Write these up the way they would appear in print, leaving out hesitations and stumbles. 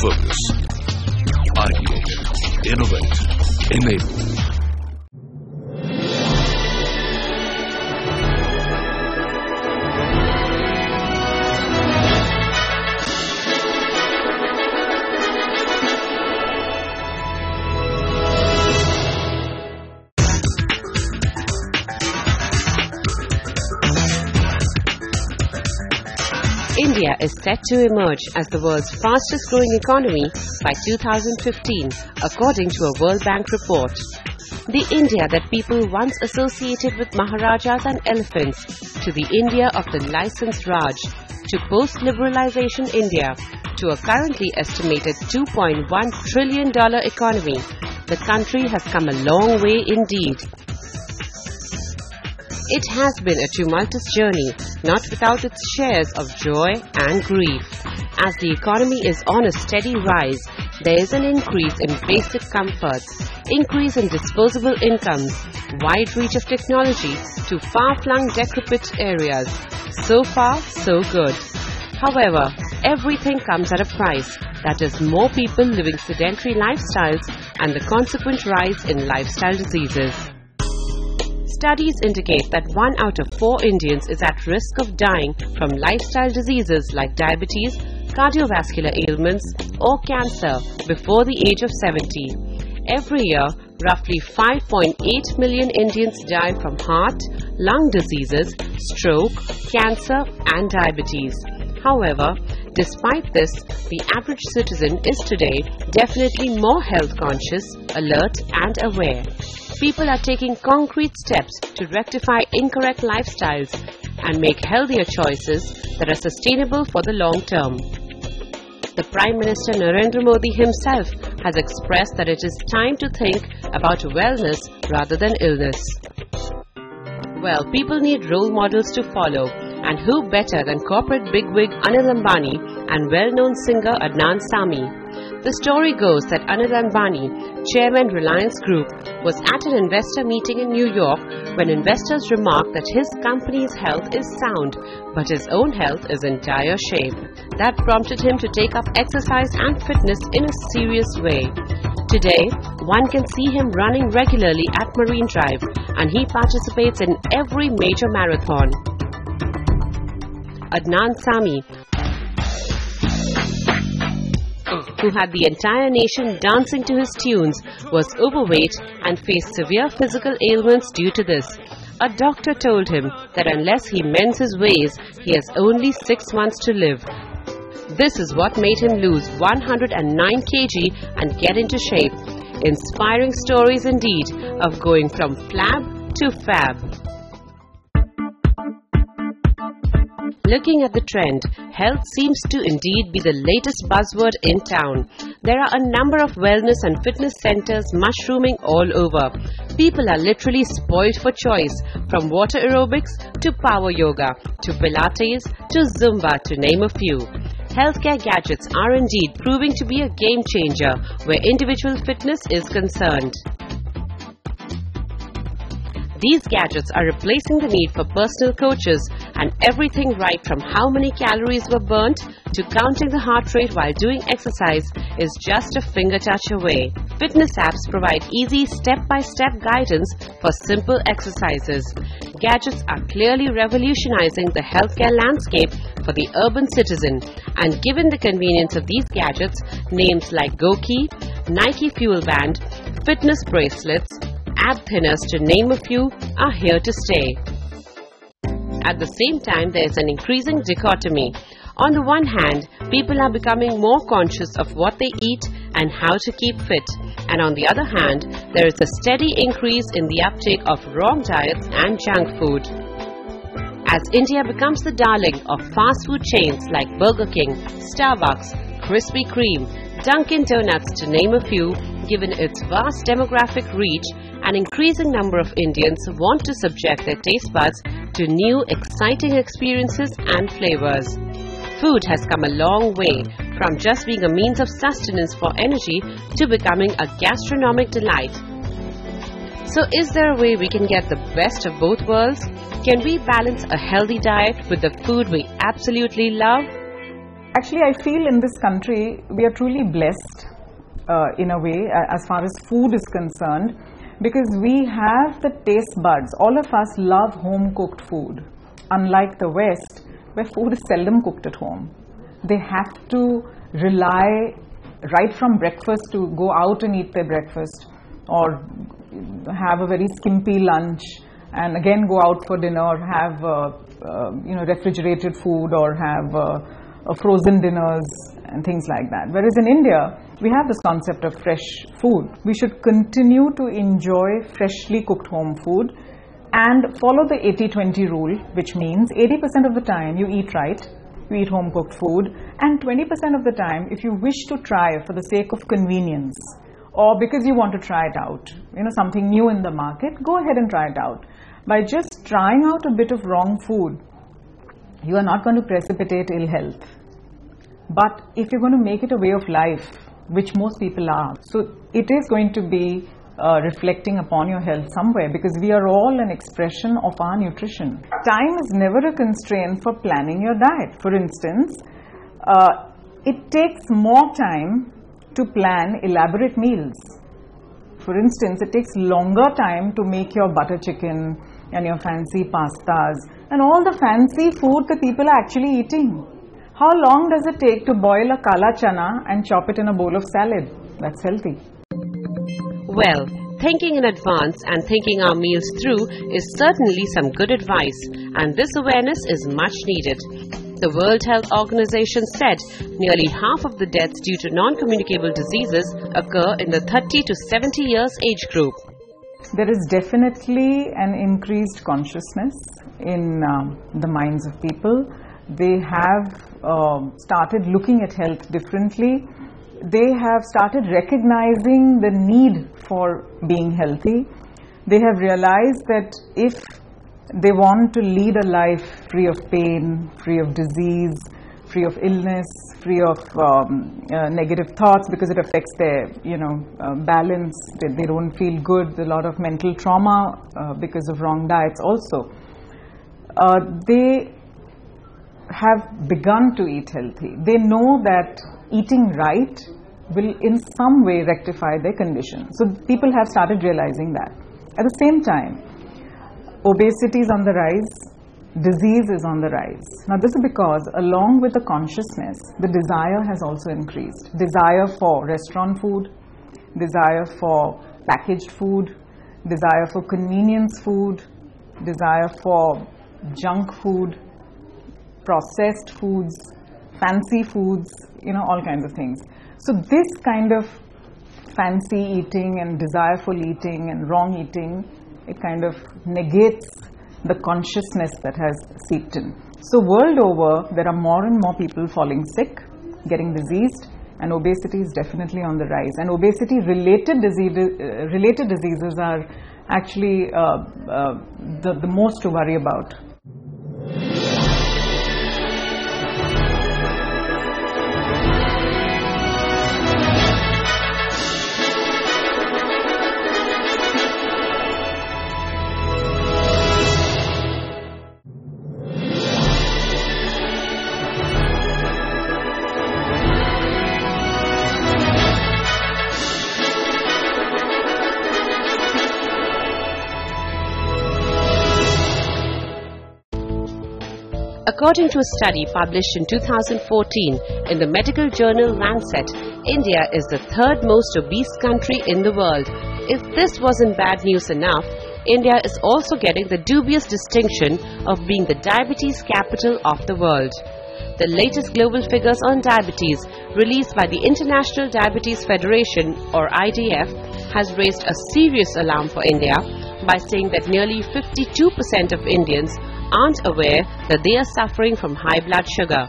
Focus. Ideate, innovate, enable. India is set to emerge as the world's fastest growing economy by 2015, according to a World Bank report. The India that people once associated with Maharajas and elephants, to the India of the licensed Raj, to post-liberalization India, to a currently estimated $2.1 trillion economy, the country has come a long way indeed. It has been a tumultuous journey, not without its shares of joy and grief. As the economy is on a steady rise, there is an increase in basic comforts, increase in disposable incomes, wide reach of technology to far-flung decrepit areas. So far, so good. However, everything comes at a price, that is more people living sedentary lifestyles and the consequent rise in lifestyle diseases. Studies indicate that 1 out of 4 Indians is at risk of dying from lifestyle diseases like diabetes, cardiovascular ailments, or cancer before the age of 70. Every year, roughly 5.8 million Indians die from heart, lung diseases, stroke, cancer, and diabetes. However, despite this, the average citizen is today definitely more health conscious, alert, and aware. People are taking concrete steps to rectify incorrect lifestyles and make healthier choices that are sustainable for the long term. The Prime Minister Narendra Modi himself has expressed that it is time to think about wellness rather than illness. Well, people need role models to follow, and who better than corporate bigwig Anil Ambani and well-known singer Adnan Sami. The story goes that Anil Ambani, chairman Reliance Group, was at an investor meeting in New York when investors remarked that his company's health is sound, but his own health is in dire shape. That prompted him to take up exercise and fitness in a serious way. Today, one can see him running regularly at Marine Drive, and he participates in every major marathon. Adnan Sami, who had the entire nation dancing to his tunes, was overweight and faced severe physical ailments due to this. A doctor told him that unless he mends his ways, he has only 6 months to live. This is what made him lose 109 kg and get into shape. Inspiring stories indeed of going from flab to fab. Looking at the trend, health seems to indeed be the latest buzzword in town. There are a number of wellness and fitness centers mushrooming all over. People are literally spoiled for choice, from water aerobics to power yoga, to Pilates, to Zumba, to name a few. Healthcare gadgets are indeed proving to be a game changer where individual fitness is concerned. These gadgets are replacing the need for personal coaches, and everything right from how many calories were burnt to counting the heart rate while doing exercise is just a finger touch away. Fitness apps provide easy step-by-step guidance for simple exercises. Gadgets are clearly revolutionizing the healthcare landscape for the urban citizen, and given the convenience of these gadgets, names like GoKey, Nike Fuel Band, fitness bracelets, ab thinners, to name a few, are here to stay. At the same time, there is an increasing dichotomy. On the one hand, people are becoming more conscious of what they eat and how to keep fit, and on the other hand, there is a steady increase in the uptake of wrong diets and junk food. As India becomes the darling of fast food chains like Burger King, Starbucks, Krispy Kreme, Dunkin' Donuts, to name a few, given its vast demographic reach, an increasing number of Indians want to subject their taste buds to new, exciting experiences and flavors. Food has come a long way, from just being a means of sustenance for energy to becoming a gastronomic delight. So is there a way we can get the best of both worlds? Can we balance a healthy diet with the food we absolutely love? Actually, I feel in this country we are truly blessed in a way as far as food is concerned, because we have the taste buds. All of us love home cooked food, unlike the West where food is seldom cooked at home. They have to rely right from breakfast to go out and eat their breakfast, or have a very skimpy lunch and again go out for dinner, or have refrigerated food, or have frozen dinners and things like that. Whereas in India, we have this concept of fresh food. We should continue to enjoy freshly cooked home food and follow the 80-20 rule, which means 80% of the time you eat right, you eat home cooked food, and 20% of the time, if you wish to try for the sake of convenience or because you want to try it out, something new in the market, go ahead and try it out. By just trying out a bit of wrong food, you are not going to precipitate ill health. But if you're going to make it a way of life, which most people are, so it is going to be reflecting upon your health somewhere, because we are all an expression of our nutrition. Time is never a constraint for planning your diet. For instance, it takes more time to plan elaborate meals. For instance, it takes longer time to make your butter chicken and your fancy pastas and all the fancy food that people are actually eating. How long does it take to boil a kala chana and chop it in a bowl of salad? That's healthy. Well, thinking in advance and thinking our meals through is certainly some good advice, and this awareness is much needed. The World Health Organization said nearly half of the deaths due to non-communicable diseases occur in the 30 to 70 years age group. There is definitely an increased consciousness in the minds of people. They have started looking at health differently. They have started recognizing the need for being healthy. They have realized that if they want to lead a life free of pain, free of disease, free of illness, free of negative thoughts, because it affects their balance, they don't feel good, a lot of mental trauma because of wrong diets also. They have begun to eat healthy. They know that eating right will in some way rectify their condition. So people have started realizing that. At the same time, obesity is on the rise, disease is on the rise. Now this is because along with the consciousness, the desire has also increased. Desire for restaurant food, desire for packaged food, desire for convenience food, desire for junk food, processed foods, fancy foods, all kinds of things. So this kind of fancy eating and desireful eating and wrong eating, it kind of negates the consciousness that has seeped in. So world over, there are more and more people falling sick, getting diseased, and obesity is definitely on the rise. And obesity-related diseases are actually the most to worry about. According to a study published in 2014 in the medical journal Lancet, India is the third most obese country in the world. If this wasn't bad news enough, India is also getting the dubious distinction of being the diabetes capital of the world. The latest global figures on diabetes, released by the International Diabetes Federation or IDF, has raised a serious alarm for India by saying that nearly 52% of Indians aren't aware that they are suffering from high blood sugar.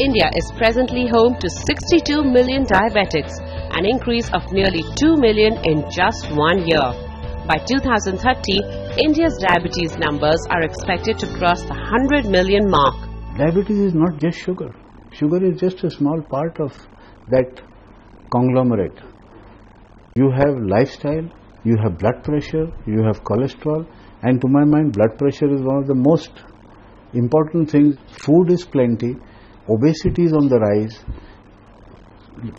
India is presently home to 62 million diabetics, an increase of nearly 2 million in just 1 year. By 2030, India's diabetes numbers are expected to cross the 100 million mark. Diabetes is not just sugar. Sugar is just a small part of that conglomerate. You have lifestyle, you have blood pressure, you have cholesterol, and to my mind blood pressure is one of the most important things. Food is plenty, obesity is on the rise,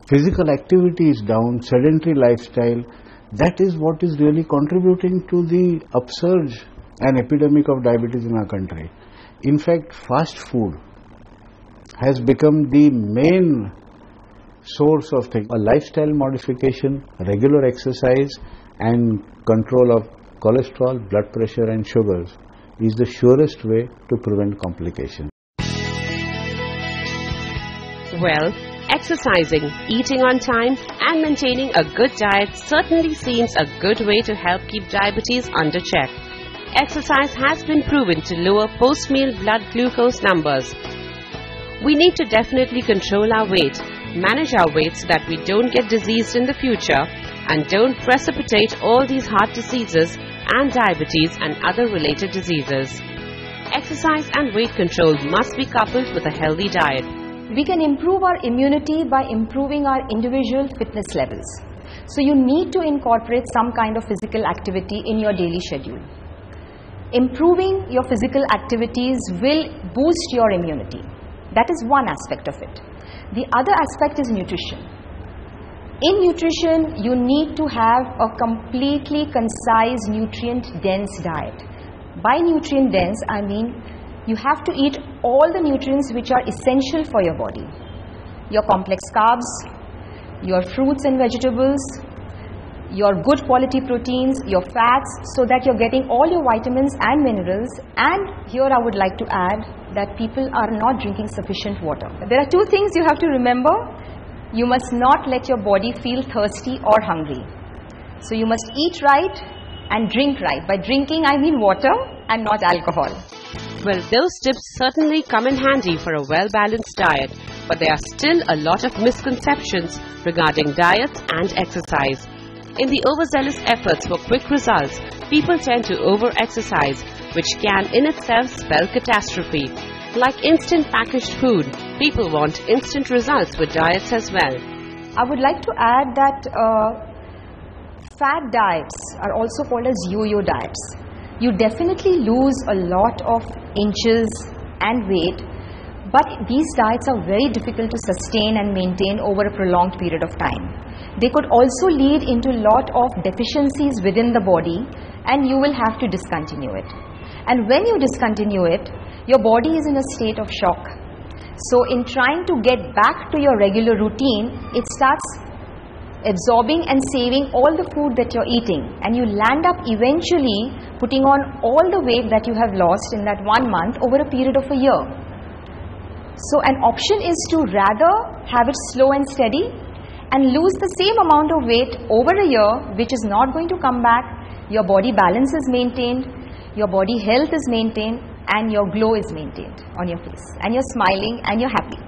physical activity is down, sedentary lifestyle. That is what is really contributing to the upsurge and epidemic of diabetes in our country. In fact, fast food has become the main source of things. A lifestyle modification, regular exercise and control of cholesterol, blood pressure and sugars is the surest way to prevent complications. Well, exercising, eating on time and maintaining a good diet certainly seems a good way to help keep diabetes under check. Exercise has been proven to lower post-meal blood glucose numbers. We need to definitely control our weight, manage our weight so that we don't get diseased in the future and don't precipitate all these heart diseases and diabetes and other related diseases. Exercise and weight control must be coupled with a healthy diet. We can improve our immunity by improving our individual fitness levels. So you need to incorporate some kind of physical activity in your daily schedule. Improving your physical activities will boost your immunity. That is one aspect of it. The other aspect is nutrition. In nutrition, you need to have a completely concise, nutrient-dense diet. By nutrient-dense, I mean you have to eat all the nutrients which are essential for your body. Your complex carbs, your fruits and vegetables, your good quality proteins, your fats, so that you're getting all your vitamins and minerals. And here I would like to add that people are not drinking sufficient water. There are two things you have to remember. You must not let your body feel thirsty or hungry. So you must eat right and drink right. By drinking, I mean water and not alcohol. Well, those tips certainly come in handy for a well-balanced diet, but there are still a lot of misconceptions regarding diets and exercise. In the overzealous efforts for quick results, people tend to over-exercise, which can in itself spell catastrophe. Like instant packaged food, people want instant results with diets as well. I would like to add that fad diets are also called as yo-yo diets. You definitely lose a lot of inches and weight, but these diets are very difficult to sustain and maintain over a prolonged period of time. They could also lead into a lot of deficiencies within the body, and you will have to discontinue it. And when you discontinue it, your body is in a state of shock. So in trying to get back to your regular routine, it starts absorbing and saving all the food that you're eating, and you land up eventually putting on all the weight that you have lost in that 1 month over a period of a year. So an option is to rather have it slow and steady and lose the same amount of weight over a year, which is not going to come back. Your body balance is maintained, your body health is maintained, and your glow is maintained on your face, and you're smiling and you're happy.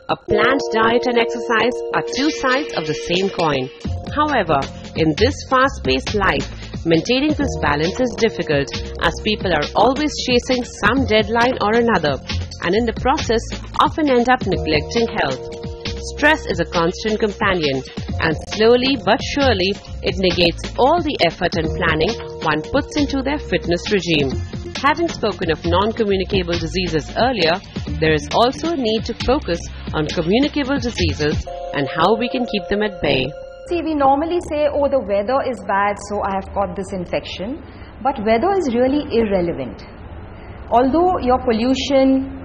A planned diet and exercise are two sides of the same coin. However, in this fast-paced life, maintaining this balance is difficult as people are always chasing some deadline or another, and in the process often end up neglecting health. Stress is a constant companion, and slowly but surely it negates all the effort and planning one puts into their fitness regime. Having spoken of non-communicable diseases earlier, there is also a need to focus on communicable diseases and how we can keep them at bay. See, we normally say, oh, the weather is bad, so I have got this infection. But weather is really irrelevant. Although your pollution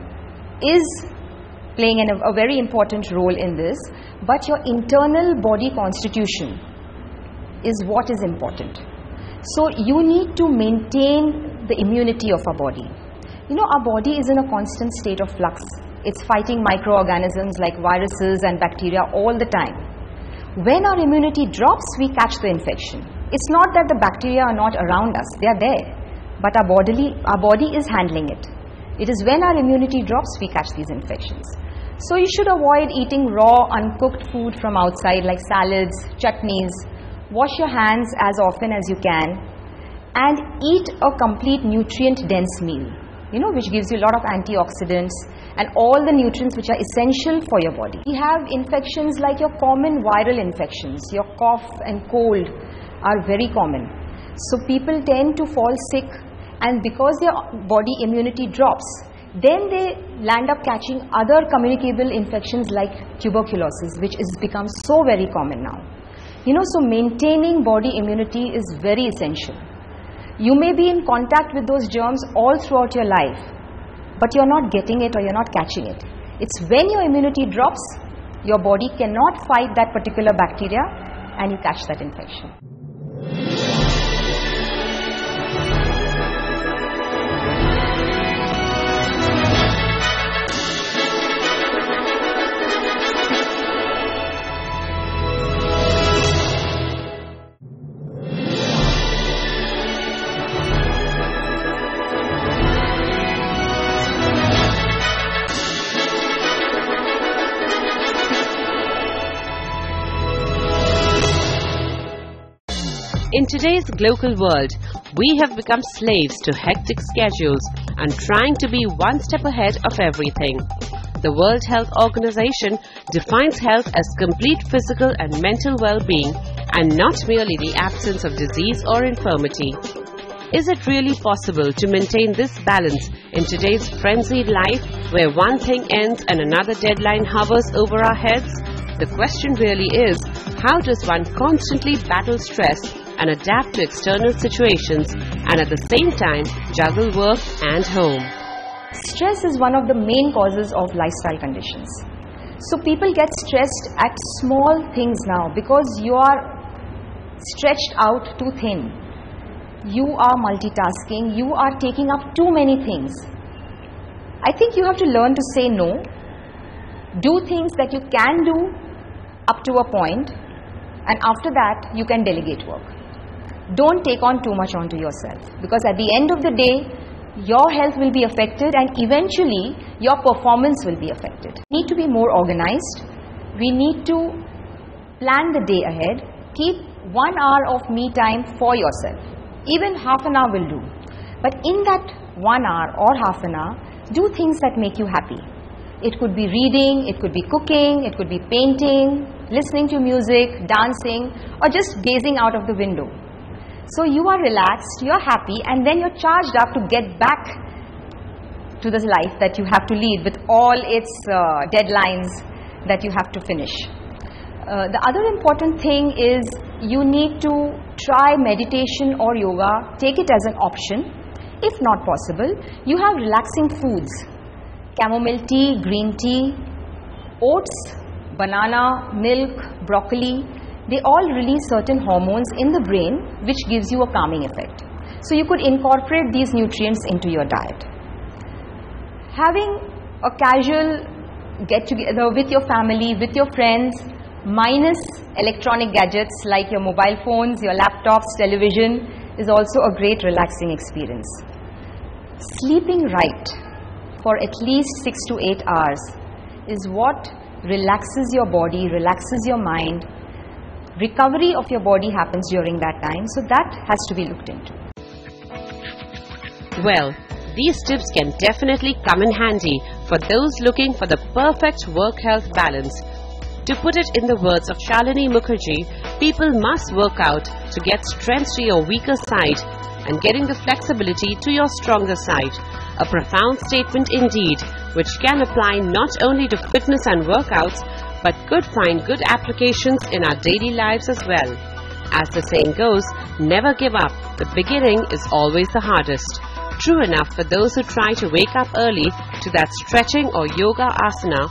is playing a very important role in this, but your internal body constitution is what is important. So you need to maintain the immunity of our body. You know, our body is in a constant state of flux. It's fighting microorganisms like viruses and bacteria all the time. When our immunity drops, we catch the infection. It's not that the bacteria are not around us, they are there, but our body is handling it. It is when our immunity drops, we catch these infections. So you should avoid eating raw, uncooked food from outside like salads, chutneys. Wash your hands as often as you can and eat a complete nutrient-dense meal, which gives you a lot of antioxidants and all the nutrients which are essential for your body. We have infections like your common viral infections. Your cough and cold are very common. So people tend to fall sick, and because their body immunity drops, then they land up catching other communicable infections like tuberculosis, which has become so very common now. So maintaining body immunity is very essential. You may be in contact with those germs all throughout your life, but you're not getting it or you're not catching it. It's when your immunity drops, your body cannot fight that particular bacteria and you catch that infection. In today's global world, we have become slaves to hectic schedules and trying to be one step ahead of everything. The World Health Organization defines health as complete physical and mental well-being and not merely the absence of disease or infirmity. Is it really possible to maintain this balance in today's frenzied life where one thing ends and another deadline hovers over our heads? The question really is, how does one constantly battle stress and adapt to external situations and at the same time juggle work and home? Stress is one of the main causes of lifestyle conditions. So people get stressed at small things now because you are stretched out too thin. You are multitasking, you are taking up too many things. I think you have to learn to say no, do things that you can do up to a point, and after that you can delegate work. Don't take on too much onto yourself, because at the end of the day your health will be affected and eventually your performance will be affected. We need to be more organized. We need to plan the day ahead. Keep 1 hour of me time for yourself. Even half an hour will do. But in that 1 hour or half an hour, do things that make you happy. It could be reading, it could be cooking, it could be painting, listening to music, dancing, or just gazing out of the window. So you are relaxed, you are happy, and then you're charged up to get back to this life that you have to lead with all its deadlines that you have to finish. The other important thing is you need to try meditation or yoga. Take it as an option. If not possible, you have relaxing foods. Chamomile tea, green tea, oats, banana, milk, broccoli. They all release certain hormones in the brain which gives you a calming effect. So you could incorporate these nutrients into your diet. Having a casual get-together with your family, with your friends, minus electronic gadgets like your mobile phones, your laptops, television, is also a great relaxing experience. Sleeping right for at least 6 to 8 hours is what relaxes your body, relaxes your mind. Recovery of your body happens during that time, so that has to be looked into. Well, these tips can definitely come in handy for those looking for the perfect work-health balance. To put it in the words of Shalini Mukherjee, people must work out to get strength to your weaker side and getting the flexibility to your stronger side. A profound statement indeed, which can apply not only to fitness and workouts, but could find good applications in our daily lives as well. As the saying goes, never give up. The beginning is always the hardest. True enough for those who try to wake up early to that stretching or yoga asana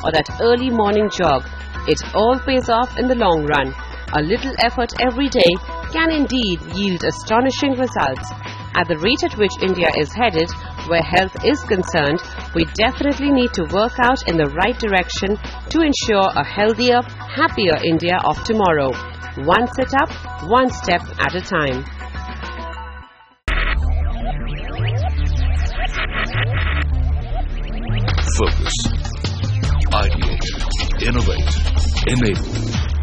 or that early morning jog. It all pays off in the long run. A little effort every day can indeed yield astonishing results. At the rate at which India is headed, where health is concerned, we definitely need to work out in the right direction to ensure a healthier, happier India of tomorrow. One sit up, one step at a time. Focus. Ideate. Innovate. Enable.